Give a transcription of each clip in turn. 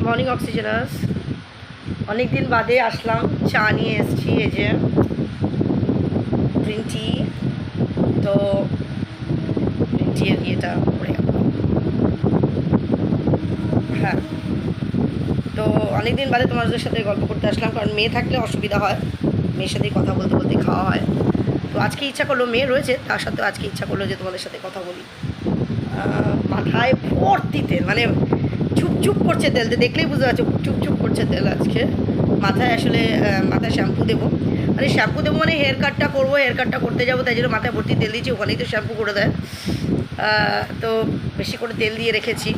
Morning অক্সিজেনাস। অনেক দিন বাদে আসলাম, চা নিয়ে এসেছি, এই যে গ্রিন টি। তো গ্রিন টি এর ইয়েটা করে হ্যাঁ, তো অনেক দিন বাদে তোমাদের সাথে গল্প করতে আসলাম, কারণ মেয়ে থাকলে অসুবিধা হয়, মেয়ের সাথেই কথা বলতে বলতে খাওয়া হয়। তো আজকে ইচ্ছা করলো, মেয়ে রয়েছে তার সাথেও আজকে ইচ্ছা করলো যে তোমাদের সাথে কথা বলি। মাথায় ভর্তি তেল, মানে চুপ করছে তেল, দেখলেই বুঝতে পারছো চুপ করছে তেল আজকে মাথায়। আসলে মাথায় শ্যাম্পু দেবো, মানে হেয়ার কাটটা করবো, হেয়ার কাটটা করতে যাবো, তাই জন্য মাথায় ভর্তি তেল দিয়েছি, ওখানেই তো শ্যাম্পু করে দেয়। তো বেশি করে তেল দিয়ে রেখেছি,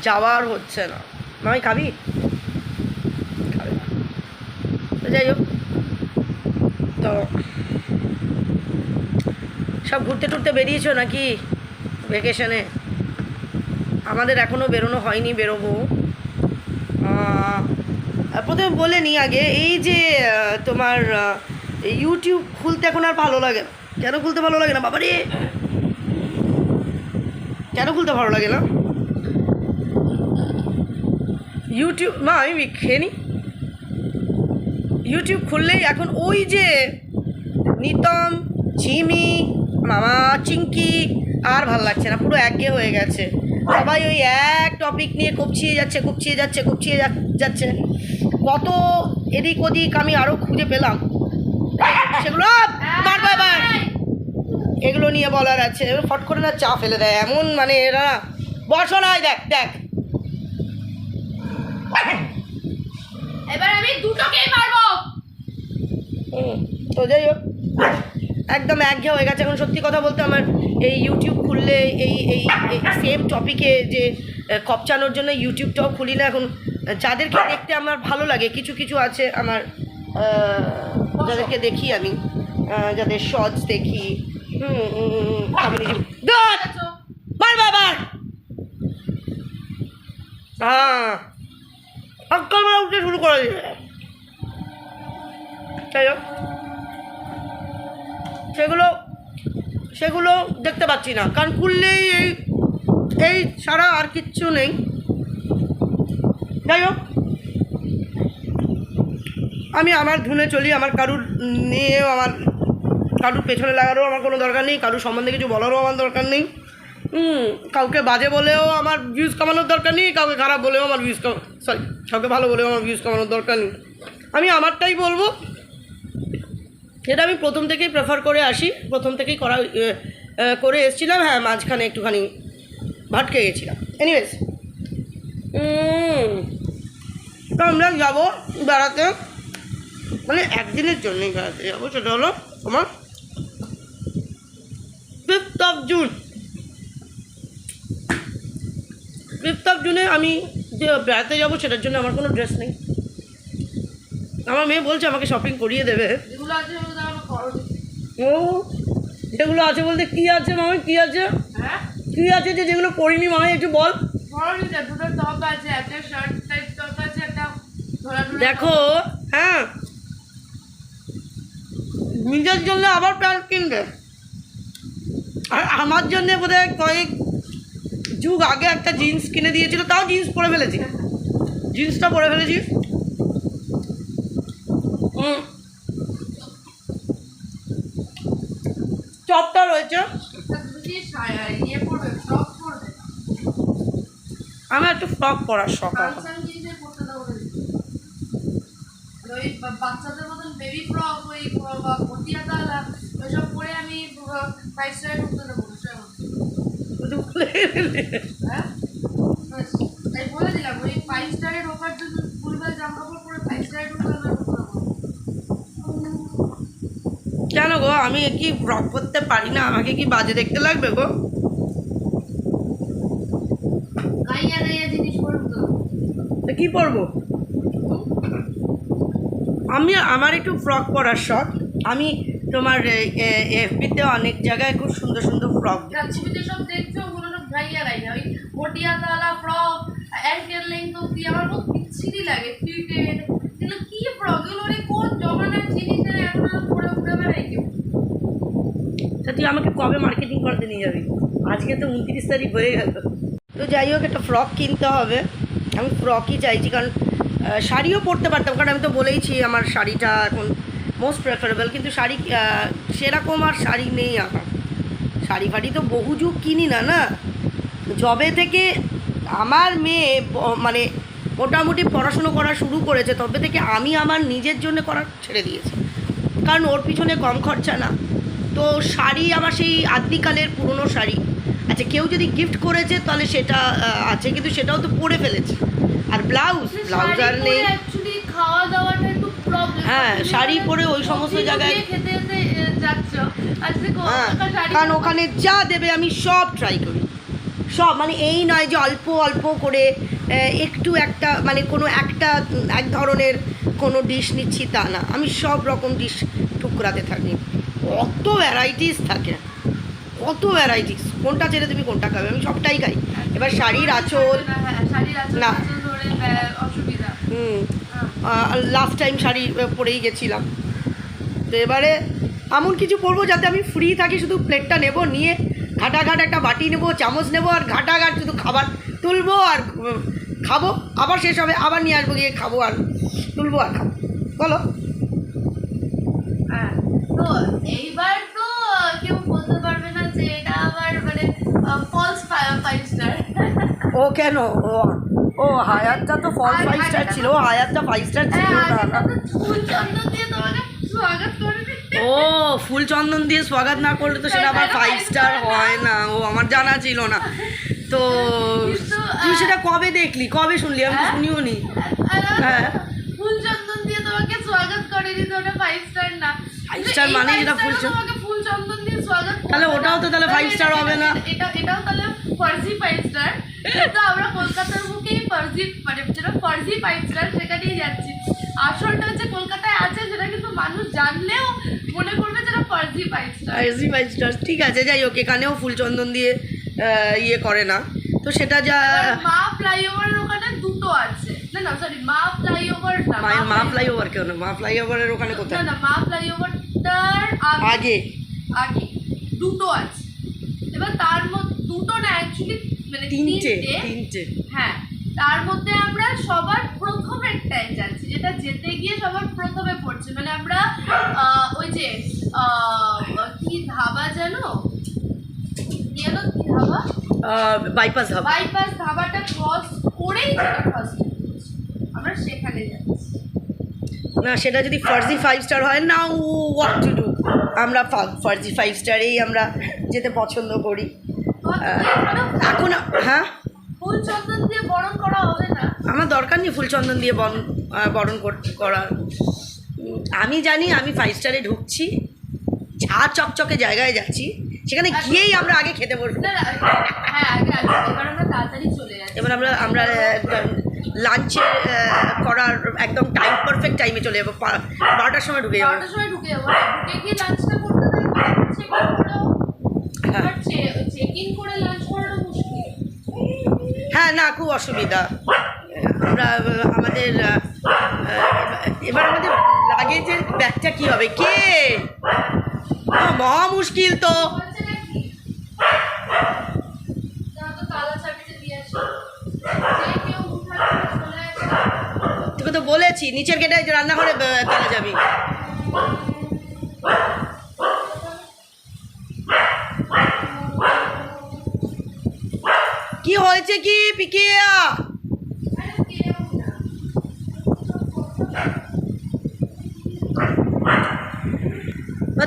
যাওয়ার হচ্ছে না। মামি খাবি? খাবে না। তো যাই হোক, তো সব ঘুরতে টুরতে বেরিয়েছো নাকি ভ্যাকেশনে? আমাদের এখনও বেরোনো হয়নি, বেরোবো। প্রথমে বলে নিই আগে, এই যে তোমার ইউটিউব খুলতে এখন আর ভালো লাগে না। কেন খুলতে ভালো লাগে না বাবারে? কেন খুলতে ভালো লাগে না ইউটিউব? মা আমি খেয়ে নিই। ইউটিউব খুললেই এখন ওই যে নিতম, ঝিমি, মামা, চিঙ্কি, আর ভাল লাগছে না, পুরো একঘেয়ে হয়ে গেছে। সবাই ওই এক টপিক নিয়ে কুপচিয়ে যাচ্ছে। কত এদিক ওদিক আমি আরও খুঁজে পেলাম, সেগুলো বারবার এগুলো নিয়ে বলার আছে। ফট করে না চা ফেলে দেয় এমন, মানে এরা বসো নয়। দেখ এবার আমি দুটোকেই মারবো। তো যাই হোক, একদম একঘেয়ে হয়ে গেছে এখন। সত্যি কথা বলতে আমার এই ইউটিউব খুললে এই এই সেম টপিকে যে কপচানোর জন্য ইউটিউবটাও খুলি না এখন। যাদেরকে দেখতে আমার ভালো লাগে, কিছু আছে আমার, যাদেরকে দেখি আমি, যাদের শর্টস দেখি, হ্যাঁ সকালবেলা উঠতে শুরু করা যায়। যাই হোক, সেগুলো দেখতে পাচ্ছি না, কারণ খুললেই এই ছাড়া আর কিচ্ছু নেই। যাই হোক, আমি আমার ধুনে চলি, আমার কারুর নিয়েও, আমার কারুর পেছনে লাগারও আমার কোনো দরকার নেই, কারুর সম্বন্ধে কিছু বলারও আমার দরকার নেই। কাউকে বাজে বলেও আমার ভিউজ কামানোর দরকার নেই, কাউকে খারাপ বলেও আমার কাউকে ভালো বলেও আমার ভিউজ কামানোর দরকার নেই। আমি আমারটাই বলবো, যেটা আমি প্রথম থেকেই প্রেফার করে আসি, প্রথম থেকেই করে এসেছিলাম। হ্যাঁ, মাঝখানে একটুখানি ভাটকে গেছিলাম। এনিওয়েজ, তো আমরা যাবো বেড়াতে, মানে একদিনের জন্যই বেড়াতে যাবো। সেটা হলো আমার 5th of June। 5th of June আমি যে বেড়াতে যাবো, সেটার জন্য আমার কোনো ড্রেস নেই। আমার মেয়ে বলছে আমাকে শপিং করিয়ে দেবে। ও যেগুলো আছে বলতে কী আছে মামাই? কী আছে? কী আছে যে যেগুলো করিনি মামাই, একটু বল। দেখো, হ্যাঁ, নিজের জন্য আবার প্যান্ট কিনবে, আর আমার জন্য বোধহয় কয়েক যুগ আগে একটা জিন্স কিনে দিয়েছিল, তাও জিন্স পরে ফেলেছি, জিন্সটা পরে ফেলেছি। টপটা রয়েছে, আমার একটু ফ্রক পরার শখ আছে। বাচ্চাদের মতন বেবি ফ্রক, ওই মতিয়াতালা ওইসব পরে আমি 5 স্টারে ঢুকতে দেবো। তাই বলে দিলাম, ওই 5 স্টারে ঢোকার জন্য ফুলবেল জামা কাপড় পরে 5 স্টারে ঢুকতে দেবো। কেন গো, আমি কি ফ্রক পরতে পারি না? আমাকে কি বাজে দেখতে লাগবে গো? গাইয়া জিনিস পরবো তো কী পরবো? আমার একটু ফ্রক পরার শখ। আমি তোমার এফবিতে অনেক জায়গায় খুব সুন্দর সুন্দর ফ্রক ছবিতে সব দেখছো, ওগুলো সব গাইয়া ওই মটিয়াতালা ফ্রক, অ্যাঙ্কেল লেন্থ অব্দি আমার খুব বিচ্ছিরি লাগে। ফিটেড এগুলো কি ফ্রক? এগুলো কোন জমানার জিনিসের এখন পরে উড়ে বেড়াই কেউ? তা তুই আমাকে কবে মার্কেটিং করতে নিয়ে যাবি? আজকে তো 29 তারিখ হয়ে গেল। তো যাই হোক, একটা ফ্রক কিনতে হবে, আমি ফ্রকই চাইছি, কারণ শাড়িও পরতে পারতাম, কারণ আমি তো বলেইছি আমার শাড়িটা এখন মোস্ট প্রেফারেবল, কিন্তু শাড়ি সেরকম আর শাড়ি নেই আমার। শাড়ি ফাড়ি তো বহু যুগ কিনি না না, জবে থেকে আমার মেয়ে মানে মোটামুটি পড়াশুনো করা শুরু করেছে তবে থেকে আমি আমার নিজের জন্য করা ছেড়ে দিয়েছি, কারণ ওর পিছনে কম খরচা না। তো শাড়ি আমার সেই আদিকালের পুরনো শাড়ি, আচ্ছা কেউ যদি গিফট করেছে তাহলে সেটা আছে, কিন্তু সেটাও তো পরে ফেলেছে। আর ব্লাউজ আর নেই। অ্যাকচুয়ালি খাওয়া দাওয়াটা একটু প্রবলেম। হ্যাঁ, শাড়ি পরে ওই সমস্ত জায়গায় খেতে খেতে যাচ্ছ, আজকে হ্যাঁ, শাড়ি, কারণ ওখানে যা দেবে আমি সব ট্রাই করি, সব, মানে এই নয় যে অল্প অল্প করে একটু একটা মানে কোনো একটা এক ধরনের কোনো ডিশ নিচ্ছি তা না, আমি সব রকম ডিশ টুকরাতে থাকি। কত ভ্যারাইটিস থাকে, কত ভ্যারাইটিস, কোনটা ছেড়ে তুমি কোনটা খাবে, আমি সবটাই খাই। এবার শাড়ির আঁচল না, অসুবিধা। লাস্ট টাইম শাড়ি পরেই গেছিলাম, তো এবারে এমন কিছু পরবো যাতে আমি ফ্রি থাকি, শুধু প্লেটটা নেব, নিয়ে ঘাটাঘাট একটা বাটি নেবো, চামচ নেবো, আর ঘাটাঘাট শুধু খাবার তুলবো আর খাবো, আবার শেষ হবে আবার নিয়ে আসবো, গিয়ে খাবো আর তুলবো আর খাবো। বলো। হ্যাঁ, তো এইবার তো কেউ বলতে পারবে না যে এটা আবার মানে ফলস 5 স্টার। ও কেন, ও হায়াতটা তো ফল 5 স্টার ছিল, হায়াতটা 5 স্টার ছিল না। ফুল চন্দন দিয়ে তোমাকে স্বাগত করে দিতে। ও ফুল চন্দন দিয়ে স্বাগত না করলে তো সেটা আবার 5 স্টার হয় না, ও আমার জানা ছিল না। তো তুই সেটা কবে দেখলি, কবে শুনলি? আমি তো শুনিও নি। হ্যাঁ, ফুল চন্দন দিয়ে তোমাকে স্বাগত করে দিতে, ওটা 5 স্টার না। 5 স্টার মানে যেটা তোমাকে ফুল চন্দন দিয়ে স্বাগত, তাহলে ওটাও তো তাহলে 5 স্টার হবে না? এটাও তাহলে ফার্জি 5 স্টার। কিন্তু আমরা কলকাতার বুকেই ফার্জি মানে যেটা ফার্জি 5 স্টার সেটা নিয়ে যাচ্ছি। আসলটা হচ্ছে কলকাতায় আছে, যেটা কিন্তু মানুষ জানলেও মনে করবে যেটা ফার্জি 5 স্টার। ফার্জি 5 স্টার ঠিক আছে, যাই হোক, এখানেও ফুল চন্দন দিয়ে ইয়ে করে না, তো সেটা যা। মা ফ্লাইওভারের ওখানে দুটো আছে, না না সরি, মা ফ্লাইওভার না, মা ফ্লাইওভার কেন, মা ফ্লাইওভারের ওখানে না কোথায়? না, মা ফ্লাইওভারটার আগে আগে দুটো আছে। এবার তার মধ্যে দুটো না, অ্যাকচুয়ালি মানে তিনটে। হ্যাঁ, তার মধ্যে আমরা সবার প্রথমেরটায় যাচ্ছি, যেটা যেতে গিয়ে সবার প্রথমে পড়ছে। মানে আমরা ওই যে কি ধাবা জানো, কি ধাবা, বাইপাস ধাবা। বাইপাস ধাবাটা ক্রস করেই যেটা ফার্স্ট আমরা সেখানে যাচ্ছি। না, সেটা যদি ফার্জি 5 স্টার হয় না, হোয়াট টু ডু, আমরা ফার্জি 5 স্টারেই আমরা যেতে পছন্দ করি। এখন হ্যাঁ, ফুল চন্দন দিয়ে বরণ করা হবে না, আমার দরকার নেই ফুল চন্দন দিয়ে বরণ করার। আমি জানি আমি 5 স্টারে ঢুকছি, ঝা চকচকে জায়গায় যাচ্ছি, সেখানে গিয়েই আমরা আগে খেতে বসবো। হ্যাঁ আগে আসবো, এবার আমরা তাড়াতাড়ি চলে যাচ্ছি। এবার আমরা লাঞ্চে করার একদম টাইম পারফেক্ট টাইমে চলে যাবো, 12টার সময় ঢুকে যাবো। 12টার সময় ঢুকে যাবো, ঢুকে গিয়ে লাঞ্চটা করতে থাকবো, চেক ইন করে লাঞ্চ করাটা মুশকিল। হ্যাঁ, না খুব অসুবিধা। আমরা আমাদের এবার আমাদের লাগেজের ব্যাগটা কী হবে, কে মহা মুশকিল তো। তোকে তো বলেছি নিচের গেটে রান্নাঘরে তালা যাবি। কি হয়েছে কি পিকিয়া?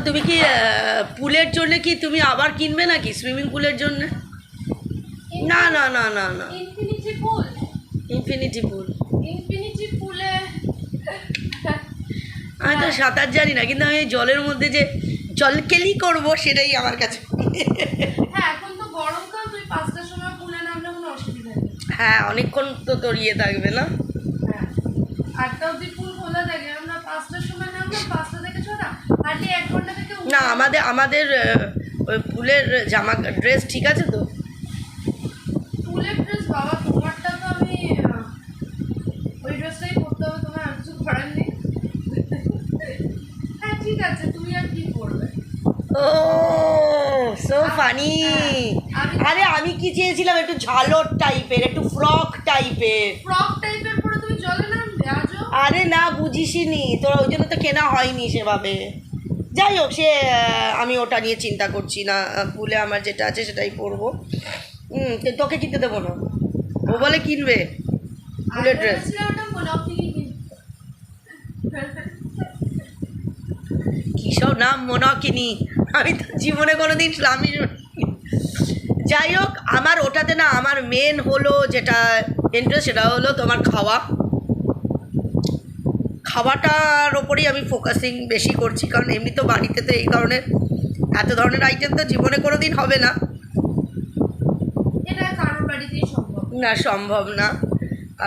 তুমি কি পুলের জন্য কি তুমি আবার কিনবে নাকি, সুইমিং পুলের জন্য? না না না না না, infinity pool, infinity pool. Infinity পুলে আমি তো সাঁতার জানি না, কিন্তু আমি জলের মধ্যে যে জলকেলি করবো সেটাই আমার কাছে। হ্যাঁ, এখন তো গরমকাল, তুই 5টার সময় পুলে নামলে কোনো অসুবিধা নেই। হ্যাঁ, অনেকক্ষণ তো তোর ইয়ে থাকবে না। হ্যাঁ, 8টা অবধি পুল খোলা থাকে, আমরা 5টার সময় নামলাম, 5টা থেকে 6টা, হার্ডলি 1 ঘন্টা থেকে। না, আমাদের ওই পুলের জামা ড্রেস ঠিক আছে তো? পুলের ড্রেস বাবা, তোমারটা তো আমি ওই ড্রেসটাই পরতে হবে, তোমার আর কিছু করার নেই। হ্যাঁ ঠিক আছে, তুমি আর কি করবে? ও সো ফানি। আরে আমি কি চেয়েছিলাম, একটু ঝালর টাইপের, একটু ফ্রক টাইপের। ফ্রক টাইপের পরে তুমি জলে নামবে আজও? আরে না, বুঝিসনি তোরা, ওই জন্য তো কেনা হয়নি সেভাবে। যাই হোক, সে আমি ওটা নিয়ে চিন্তা করছি না, পুলে আমার যেটা আছে সেটাই পরবো। তোকে কিনতে দেবো না, ও বলে কিনবে পুলের ড্রেস। কিসব নাম মনকিনি, আমি তো জীবনে কোনোদিন স্বামী। যাই হোক, আমার ওটাতে না, আমার মেন হলো যেটা ইন্টারেস্ট, সেটা হলো তোমার খাওয়াটার ওপরেই আমি ফোকাসিং বেশি করছি। কারণ এমনি তো বাড়িতে তো এই ধরনের এত ধরনের আইটেম তো জীবনে কোনো দিন হবে না, এটা কারোর বাড়িতেই সম্ভব না, সম্ভব না।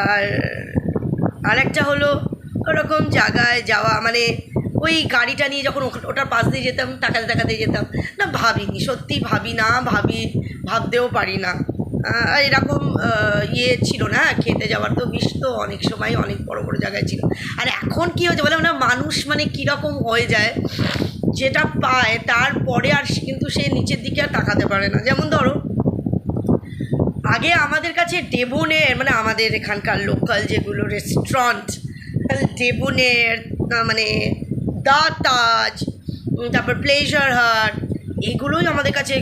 আর আরেকটা হলো ওরকম জায়গায় যাওয়া, মানে ওই গাড়িটা নিয়ে যখন ওটার পাশ দিয়ে যেতাম, টাকা দিয়ে যেতাম না, ভাবিনি, সত্যি ভাবতেও পারি না। এরকম ইয়ে ছিল না খেতে যাওয়ার, তো বিশ তো অনেক সময় অনেক বড় বড় জায়গায় ছিল। আর এখন কী হয়েছে বলে না, মানুষ মানে কীরকম হয়ে যায়, যেটা পায় তারপরে আর কিন্তু সে নিচের দিকে আর তাকাতে পারে না। যেমন ধরো, আগে আমাদের কাছে ডেবনের, মানে আমাদের এখানকার লোকাল যেগুলো রেস্টুরেন্ট, ডেবনের, মানে দা তাজ, তারপর প্লেজার হাট, এগুলোই আমাদের কাছে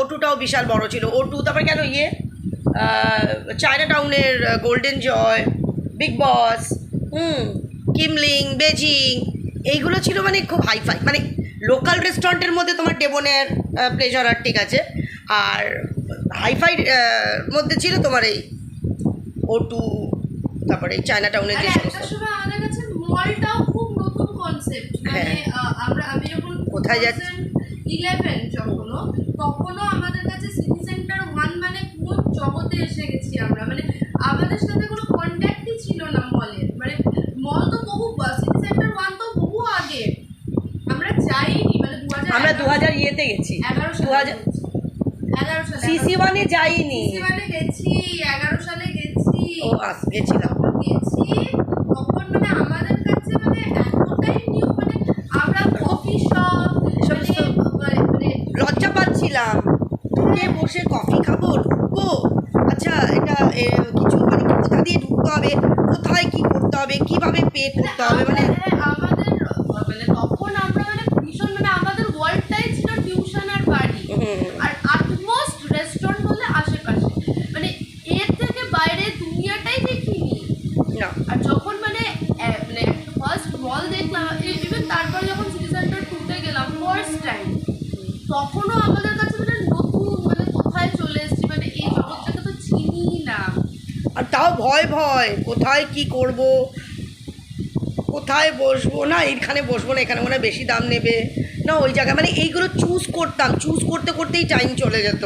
ওটুটাও বিশাল বড় ছিল। ওটু, তারপর কেন চায়না টাউনের গোল্ডেন জয়, বিগ বস, কিমলিং, বেজিং, এইগুলো ছিল মানে খুব হাইফাই, মানে লোকাল রেস্টুরেন্টের মধ্যে তোমার ডেবনের, প্লেজার হাট, ঠিক আছে। আর হাইফাই মধ্যে ছিল তোমার এই ওটু, তারপরে এই চায়না টাউনের যে সমস্ত। আমাদের কাছে মলটাও খুব নতুন কনসেপ্ট, মানে আমি যখন কোথায় যাচ্ছি 11 তখনও আমাদের কাছে সিটি সেন্টার 1 মানে কোন জগতে এসে গেছি আমরা, মানে আমাদের সাথে কোনো কন্ট্যাক্টই ছিল না মলের, মানে মল তো বহু, সিটি সেন্টার 1 তো বহু আগে আমরা যাইনি, মানে 2000 আমরা 2000 ইয়েতে গেছি, 11 সালে সিসি ওয়ানে যাইনি, সিসি ওয়ানে গেছি, 11 সালে গেছি, ও গেছিলাম গেছি তখন, মানে আমাদের কাছে মানে এতটাই নিউ, মানে আমরা কফি শপ মানে লজ্জা পাচ্ছিলাম, ঢুকে বসে কফি খাবো, ঢুকবো, আচ্ছা এটা কিছু মানে কোথা দিয়ে ঢুকতে হবে, কোথায় কি করতে হবে, কিভাবে পে করতে হবে, মানে আমাদের মানে তখন আমরা মানে ভীষণ, মানে আমাদের ওয়ার্ল্ডটাই ছিল টিউশন আর বাড়ি, আর আটমোস্ট রেস্টুরেন্ট হলে আশেপাশে, মানে এর থেকে বাইরে দুনিয়াটাই দেখিনি না। আর যখন মানে ফার্স্ট মল দেখলাম, ইভেন তারপর যখন সিটি সেন্টার টুতে গেলাম ফার্স্ট টাইম, তখনও আমাদের কাছে মানে নতুন, মানে কোথায় চলে এসেছি, মানে এই জগৎটাকে তো চিনি না। আর তাও ভয় কোথায় কি করব, কোথায় বসবো, না এইখানে বসবো না, এখানে মনে হয় বেশি দাম নেবে, না ওই জায়গায়, মানে এইগুলো চুজ করতে করতেই টাইম চলে যেত,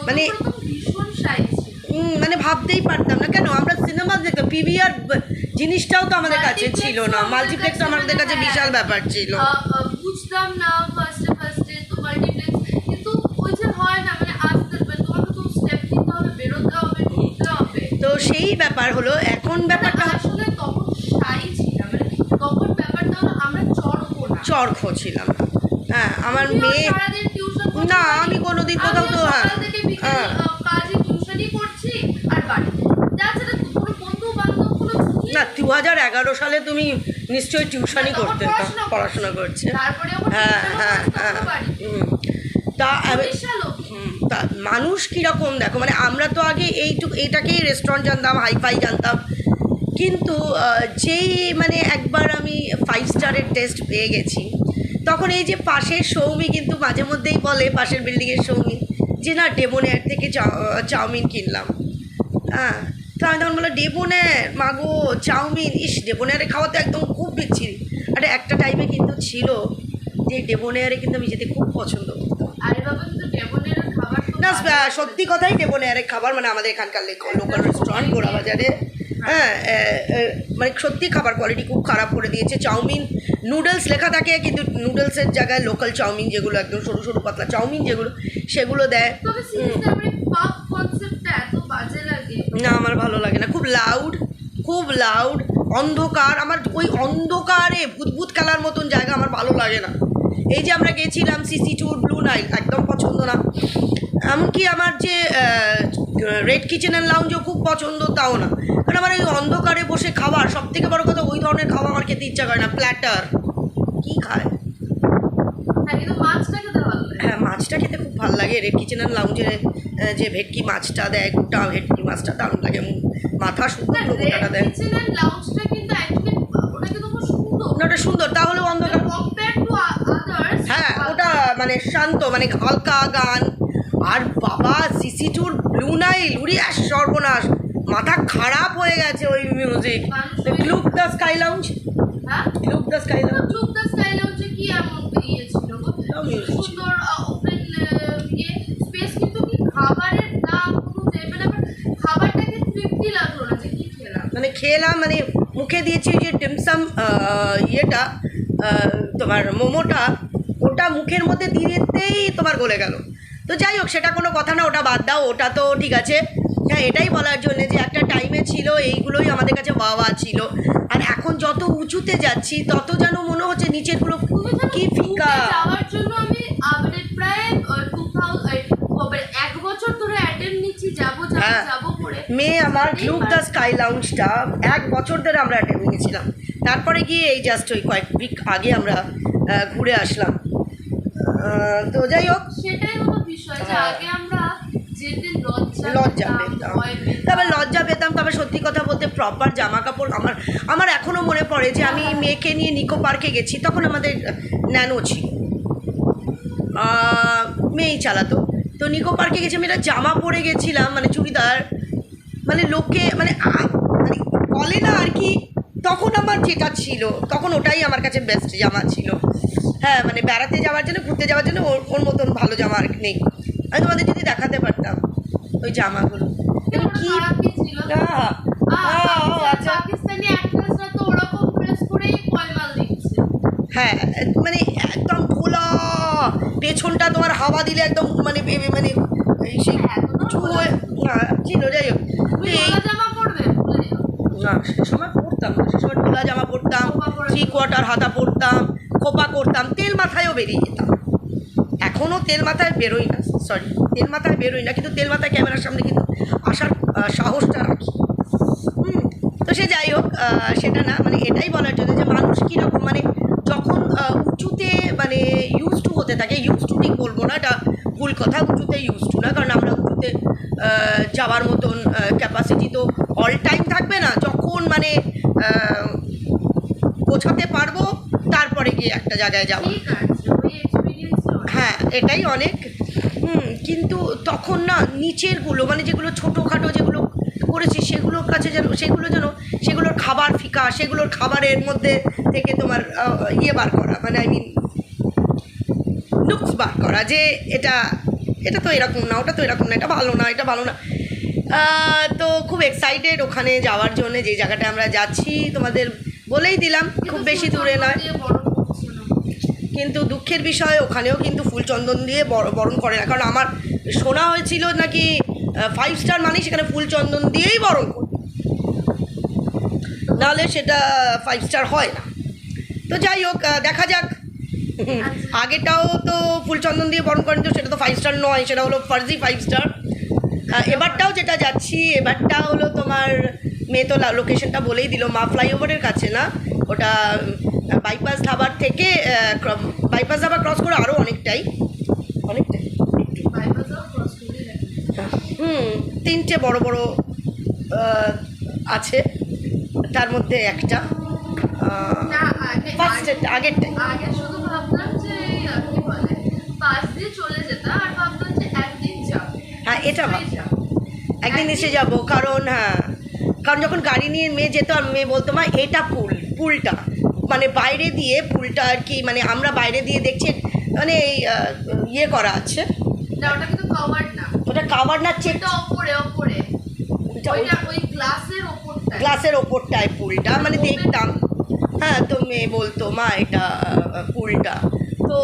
মানে ভীষণ সাই ছিল, মানে ভাবতেই পারতাম না। কেন আমরা সিনেমা দেখতাম, পিভিআর জিনিসটাও তো আমাদের কাছে ছিল না, মাল্টিপ্লেক্স আমাদের কাছে বিশাল ব্যাপার ছিল, বুঝতাম না ফার্স্টে তো মাল্টিপ্লেক্স, কিন্তু ওই যে হয় না, মানে আসতে তোমাকে তো স্টেপ নিতে হবে, বেরোতে হবে, ঢুকতে হবে, তো সেই ব্যাপার হলো। এখন ব্যাপারটা আসলে তখন সাই ছিলাম, মানে তখন ব্যাপারটা হলো আমরা চরখো ছিলাম। হ্যাঁ, আমার মেয়ে, না আমি কোনোদিন কোথাও তো, হ্যাঁ কাজে টিউশনই করছি আর বাড়ি, তাছাড়া কোনো বন্ধু বান্ধব কোনো না। 2011 সালে তুমি নিশ্চয়ই টিউশনই করতে, পড়াশোনা করছে, হ্যাঁ হ্যাঁ হ্যাঁ, তা মানুষ কীরকম দেখো, মানে আমরা তো আগে এইটাকেই রেস্টুরেন্ট জানতাম, হাইফাই জানতাম, কিন্তু যেই মানে একবার আমি 5 স্টারের টেস্ট পেয়ে গেছি, তখন এই যে পাশের সৌমি কিন্তু মাঝে মধ্যেই বলে, পাশের বিল্ডিংয়ের সৌমি, যে না ডেবনের থেকে চাউমিন কিনলাম, হ্যাঁ, তো আমি তখন বললাম ডেবনের, মাগো চাউমিন, ডেবনারে খাওয়া তো একদম খুব বিচ্ছিরি। আরে একটা টাইমে কিন্তু ছিল যে ডেবনারে কিন্তু আমি যেতে খুব পছন্দ করতাম। না সত্যি কথাই, ডেবনারে খাবার মানে আমাদের এখানকার লোকাল রেস্টুরেন্ট গোড়াবাজারে, হ্যাঁ, মানে সত্যি খাবার কোয়ালিটি খুব খারাপ করে দিয়েছে। চাউমিন নুডলস লেখা থাকে, কিন্তু নুডলসের জায়গায় লোকাল চাউমিন, যেগুলো একদম সরু সরু পাতলা চাউমিন যেগুলো, সেগুলো দেয়। না আমার ভালো লাগে না, খুব লাউড অন্ধকার, আমার ওই অন্ধকারে ভূত খেলার মতন জায়গা আমার ভালো লাগে না। এই যে আমরা গেছিলাম সিসি ট্যুর ব্লু নাইল, একদম পছন্দ না। এমনকি আমার যে রেড কিচেন অ্যান্ড লাউঞ্জও খুব পছন্দ তাও না, কারণ আমার এই অন্ধকারে বসে খাবার, সব থেকে বড় কথা ওই ধরনের খাবার আমার খেতে ইচ্ছা করে না। প্ল্যাটার কী খায়? হ্যাঁ, কিন্তু মাছটা খেতে ভালো লাগে। হ্যাঁ, মাছটা খেতে খুব ভালো লাগে। রেড কিচেন অ্যান্ড লাউঞ্জে যে ভেটকি মাছটা দেয়, গোটা ভেটকি মাছটা দারুণ লাগে, মাথা শুদ্ধ গোটাটা দেয়। কিচেন এন্ড লাউঞ্জটা কিন্তু অ্যাকচুয়ালি ওটা কিন্তু খুব সুন্দর, ওটা সুন্দর, তাহলেও অন্ধকার। Compare to others. হ্যাঁ, ওটা মানে শান্ত, মানে হালকা গান। আর বাবা সিসি ট্যুর ব্লু নাইল, উড়ি আর সর্বনাশ, মাথা খারাপ হয়ে গেছে ওই music. Look the Sky Lounge, হ্যাঁ, Look the Sky Lounge, Look the Sky লাউঞ্জে কি এমন ইয়ে ছিল গো? সুন্দর ওপেন ইয়ে স্পেস, কিন্তু কি খাবারের দাম অনুযায়ী মানে আমার খাবারটাকে তৃপ্তি লাগলো না যে কি খেলাম। মানে খেলাম, মানে মুখে দিয়েছি ওই যে ডিমসাম ইয়েটা, তোমার মোমোটা, ওটা মুখের মধ্যে দিতেই তোমার গলে গেল। তো যাই হোক, সেটা কোনো কথা না, ওটা বাদ দাও, ওটা তো ঠিক আছে। হ্যাঁ, এটাই বলার জন্য যে একটা টাইমে ছিল এইগুলোই আমাদের কাছে বাবা ছিল, আর এখন যত উঁচুতে যাচ্ছি তত যেন মনে হচ্ছে নিচেরগুলো কি ফিকা। যাওয়ার জন্য আমি মানে প্রায় 1 বছর ধরে অ্যাটেন্ড নিচ্ছি, যাবো করে। মেয়ে আমার লুক দ্য স্কাই লাউঞ্জটা 1 বছর ধরে আমরা অ্যাটেন্ড নিয়েছিলাম, তারপরে গিয়ে এই জাস্ট ওই কয়েক উইক আগে আমরা ঘুরে আসলাম। তো যাই হোক, সেটাই হলো বিষয় যে আগে আমরা যেতে লজ্জা পেতাম, তবে লজ্জা পেতাম। তবে সত্যি কথা বলতে প্রপার জামা কাপড় আমার এখনও মনে পড়ে যে আমি মেয়েকে নিয়ে নিকো পার্কে গেছি, তখন আমাদের ন্যানো ছিল, মেয়েই চালাতো। তো নিকো পার্কে গেছি, আমি একটা জামা পরে গেছিলাম, মানে চুড়িদার, মানে লোকে মানে মানে বলে না আর কি, তখন আমার যেটা ছিল তখন ওটাই আমার কাছে বেস্ট জামা ছিল। হ্যাঁ, মানে বেড়াতে যাওয়ার জন্য, ঘুরতে যাওয়ার জন্য ওর মতন ভালো জামা আর নেই। আমি তোমাদের যদি দেখাতে পারতাম ওই জামাগুলো কি। আচ্ছা, পাকিস্তানি অ্যাক্ট্রেসরা তো ওরকম ড্রেস পরেই পয়মাল দিচ্ছে। হ্যাঁ, মানে একদম খোলা, পেছনটা তোমার হাওয়া দিলে একদম মানে মানে এই সেই ছিল। যাই হোক, জামা পরবে না সে সময় পরতাম না, সে সময় ঢোলা জামা পরতাম, 3/4 হাতা পরতাম, খোপা করতাম, তেল মাথায়ও বেরিয়ে যেতাম। এখনও তেল মাথায় বেরোই না, সরি তেল মাথায় বেরোই না, কিন্তু তেল মাথায় ক্যামেরার সামনে কিন্তু আসার সাহসটা রাখি। তো সে যাই হোক, সেটা না, মানে এটাই বলার জন্য যে মানুষ কীরকম, মানে যখন উঁচুতে মানে ইউজ টু হতে থাকে, ইউজ টু ঠিক বলবো না, এটা ভুল কথা, উঁচুতে ইউজ টু না, কারণ আমরা উঁচুতে যাওয়ার মতন ক্যাপাসিটি তো অল টাইম থাকবে না। যখন মানে পৌঁছাতে পারবো তারপরে গিয়ে একটা জায়গায় যাবো, হ্যাঁ এটাই অনেক। কিন্তু তখন না নিচেরগুলো, মানে যেগুলো ছোটোখাটো যেগুলো করেছি সেগুলোর কাছে যেন সেগুলোর খাবার ফিকা, সেগুলোর খাবারের মধ্যে থেকে তোমার ইয়ে বার করা, মানে আই মিন লুকস বার করা, যে এটা তো এরকম না, ওটা তো এরকম না, এটা ভালো না, এটা ভালো না। তো খুব এক্সাইটেড ওখানে যাওয়ার জন্য, যে জায়গাটা আমরা যাচ্ছি তোমাদের বলেই দিলাম, খুব বেশি দূরে নয়। কিন্তু দুঃখের বিষয় ওখানেও কিন্তু ফুলচন্দন দিয়ে বরণ করে না, কারণ আমার শোনা হয়েছিল নাকি 5 স্টার মানে সেখানে ফুলচন্দন দিয়েই বরণ করবে, নাহলে সেটা 5 স্টার হয় না। তো যাই হোক, দেখা যাক। আগেটাও তো ফুলচন্দন দিয়ে বরণ করেন, তো সেটা তো 5 স্টার নয়, সেটা হলো ফার্জি 5 স্টার। এবারটাও যেটা যাচ্ছি, এবারটা হলো তোমার, মেয়ে তো লোকেশনটা বলেই দিল, মা ফ্লাইওভারের কাছে না, ওটা বাইপাস ধাবার থেকে, বাইপাস ধাবা ক্রস করে আরও অনেকটাই 3টে বড় বড় আছে, তার মধ্যে একটা ফার্স্টেরটা, আগেরটাই। আগে শুধু ভাবতাম যে কি বলে পাশ দিয়ে চলে যেতাম, আর ভাবতাম যে একদিন যাব। হ্যাঁ, এটা একদিন এসে যাব, কারণ কারণ যখন গাড়ি নিয়ে মেয়ে যেত আর মেয়ে বলতো মা এটা পুলটা মানে বাইরে দিয়ে পুলটা আর কি, মানে আমরা বাইরে দিয়ে দেখছি মানে ইয়ে করা আছে, ওটা কিন্তু কভার না, ওটা কভার না, চেকটা ওপরে ওইটা ওই গ্লাসের ওপরটায় পুলটা, মানে দেখতাম। হ্যাঁ, তো মেয়ে বলতো মা এটা পুলটা, তো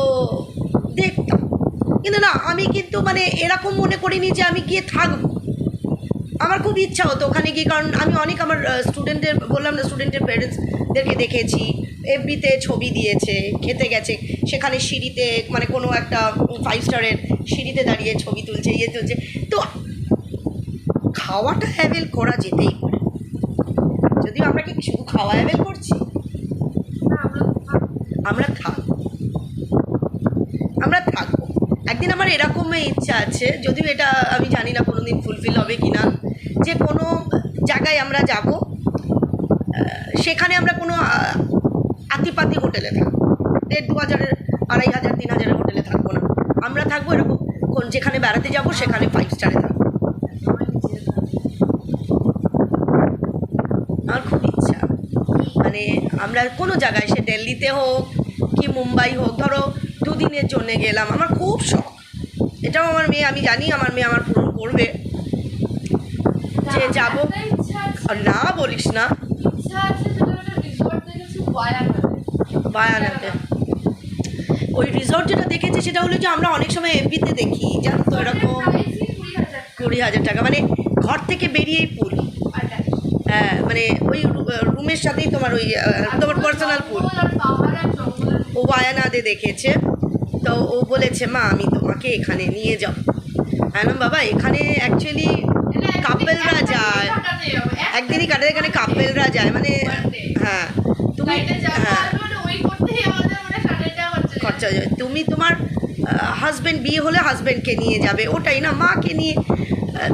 দেখতাম। কিন্তু না, আমি কিন্তু মানে এরকম মনে করিনি যে আমি গিয়ে থাকবো। আমার খুব ইচ্ছা হতো ওখানে গিয়ে, কারণ আমি অনেক আমার স্টুডেন্টদের, বললাম না, স্টুডেন্টের প্যারেন্টসদেরকে দেখেছি, এফবিতে ছবি দিয়েছে, খেতে গেছে, সেখানে সিঁড়িতে মানে কোনো একটা 5 স্টারের সিঁড়িতে দাঁড়িয়ে ছবি তুলছে, ইয়ে তুলছে। তো খাওয়াটা অ্যাভেল করা যেতেই পারে, যদিও আমরা কি শুধু খাওয়া অ্যাভেল করছি, না আমরা আমরা থাকবো। একদিন আমার এরকমই ইচ্ছা আছে, যদিও এটা আমি জানি না কোনো দিন ফুলফিল হবে কি না, যে কোনো জায়গায় আমরা যাব, সেখানে আমরা কোনো আতিপাতি হোটেলে থাকবো, 1,500, 2,500, 3,000 হোটেলে থাকবো না। আমরা থাকবো এরকম যেখানে বেড়াতে যাব সেখানে 5 স্টারে থাকবো। আমার খুব ইচ্ছা, মানে আমরা কোনো জায়গায়, সে দিল্লিতে হোক কি মুম্বাই হোক, ধরো 2 দিনের জন্যে গেলাম, আমার খুব শখ। এটাও আমার মেয়ে, আমি জানি আমার মেয়ে আমার পূরণ করবে, যে যাব। না বলিস না, বায়ানাতে ওই রিসর্ট যেটা দেখেছি সেটা হলো যে আমরা অনেক সময় এফবিতে দেখি, জানো তো, এরকম 20,000 টাকা, মানে ঘর থেকে বেরিয়েই পুল। হ্যাঁ, মানে ওই রুমের সাথেই তোমার ওই তোমার পার্সোনাল পুল। ও বায়ানাতে দেখেছে, তো ও বলেছে মা আমি তোমাকে এখানে নিয়ে যাব। হ্যাঁ বাবা, এখানে অ্যাকচুয়ালি কাপেলরা যায়, একদিনই কাটে, এখানে কাপেলরা যায়, মানে হ্যাঁ তুমি হ্যাঁ খরচা হয়ে যাবে। তুমি তোমার হাজব্যান্ড বিয়ে হলে হাজব্যান্ডকে নিয়ে যাবে, ওটাই না, মাকে নিয়ে।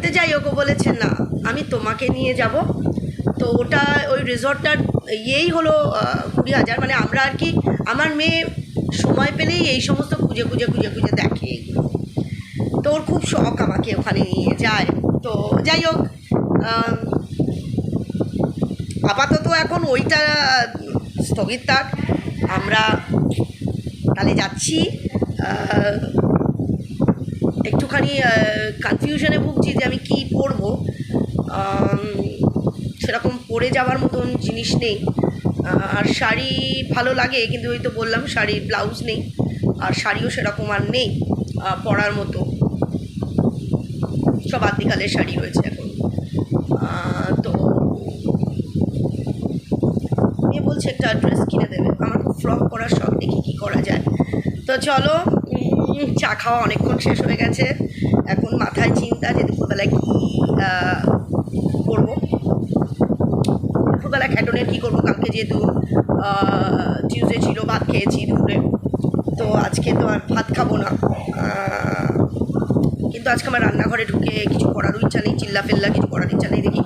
তো যাই হোক, ও বলেছে না আমি তোমাকে নিয়ে যাব। তো ওটা ওই রিসর্টটার ইয়েই হলো 20,000, মানে আমরা আর কি, আমার মেয়ে সময় পেলেই এই সমস্ত খুঁজে দেখে এগুলো। তো ওর খুব শখ আমাকে ওখানে নিয়ে যায়। তো যাই হোক, আপাতত এখন ওইটা স্থগিত থাক, আমরা তাহলে যাচ্ছি। একটুখানি কনফিউশনে ভুগছি যে আমি কী পরবো, সেরকম পরে যাওয়ার মতন জিনিস নেই। আর শাড়ি ভালো লাগে, কিন্তু ওই তো বললাম শাড়ির ব্লাউজ নেই, আর শাড়িও সেরকম আর নেই পরার মতো, সব আদিকালের শাড়ি রয়েছে এখন। তো মেয়ে বলছে একটা ড্রেস কিনে দেবে, আমার খুব ফ্রক পরার শখ, দেখি কী করা যায়। তো চলো, চা খাওয়া অনেকক্ষণ শেষ হয়ে গেছে, এখন মাথায় চিন্তা যে দুপুরবেলায় কী করবো, দুপুরবেলা খ্যাটনের কী করবো। কালকে যেহেতু টিউসডে ছিল, ভাত খেয়েছি দুপুরে, তো আজকে তো আর ভাত খাবো না। কিন্তু আজকে আমার রান্নাঘরে ঢুকে কিছু করারও ইচ্ছা নেই, চিল্লা কিছু করার ইচ্ছা নেই। দেখি,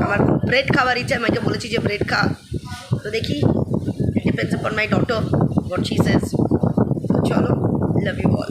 আমার ব্রেড খাওয়ার ইচ্ছা, আমাকে বলেছি যে ব্রেড খা, তো দেখি, depends upon my daughter what she says. চলো, লাভ ইউ অল।